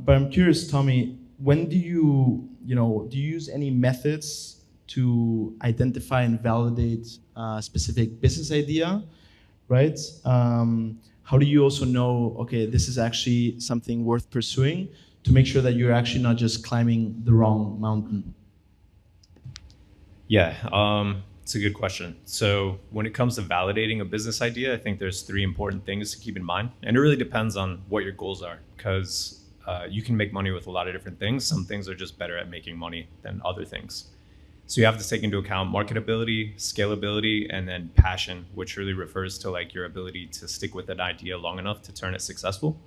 But I'm curious, Tommy, when do you use any methods to identify and validate a specific business idea, right? How do you also know, okay, this is actually something worth pursuing to make sure that you're actually not just climbing the wrong mountain? Yeah, it's a good question. So when it comes to validating a business idea, I think there's three important things to keep in mind, and it really depends on what your goals are, because you can make money with a lot of different things. Some things are just better at making money than other things. So you have to take into account marketability, scalability, and then passion, which really refers to like your ability to stick with an idea long enough to turn it successful.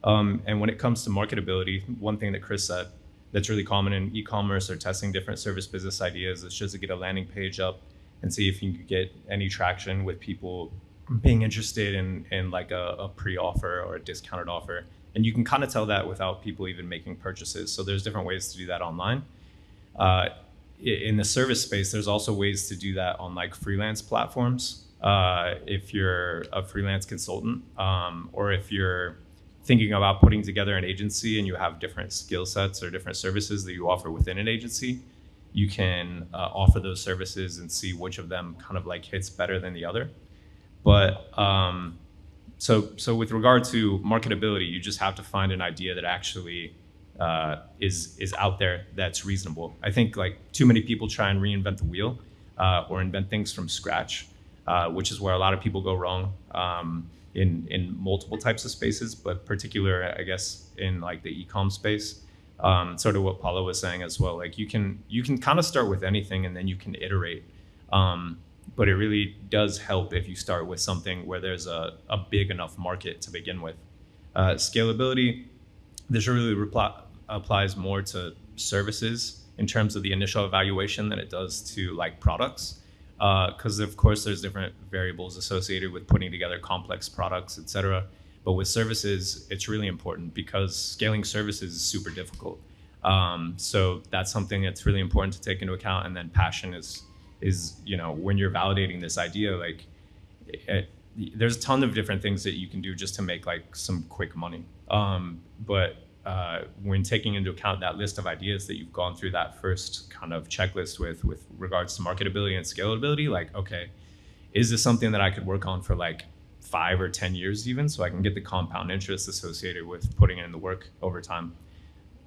And when it comes to marketability, one thing that Chris said that's really common in e-commerce or testing different service business ideas is just to get a landing page up and see if you can get any traction with people being interested in like a pre-offer or a discounted offer. And you can kind of tell that without people even making purchases. So there's different ways to do that online. In the service space, there's also ways to do that on like freelance platforms. If you're a freelance consultant, or if you're thinking about putting together an agency and you have different skill sets or different services that you offer within an agency, you can offer those services and see which of them kind of like hits better than the other. But so with regard to marketability, you just have to find an idea that actually is out there that's reasonable. I think like too many people try and reinvent the wheel or invent things from scratch, which is where a lot of people go wrong. In multiple types of spaces, but particular, I guess, in like the e-com space, sort of what Paulo was saying as well. Like you can kind of start with anything and then you can iterate. But it really does help if you start with something where there's a big enough market to begin with. Scalability, this really applies more to services in terms of the initial evaluation than it does to like products. Because of course there's different variables associated with putting together complex products, etc. But with services, it's really important because scaling services is super difficult. So that's something that's really important to take into account. And then passion is when you're validating this idea, like there's a ton of different things that you can do just to make like some quick money. But when taking into account that list of ideas that you've gone through that first kind of checklist with regards to marketability and scalability, like, okay, is this something that I could work on for like 5 or 10 years even, so I can get the compound interest associated with putting in the work over time?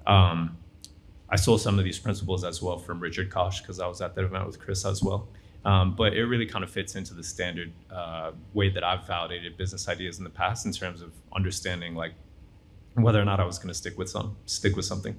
I stole some of these principles as well from Richard Koch because I was at that event with Chris as well. But it really kind of fits into the standard way that I've validated business ideas in the past in terms of understanding like whether or not I was going to stick with something.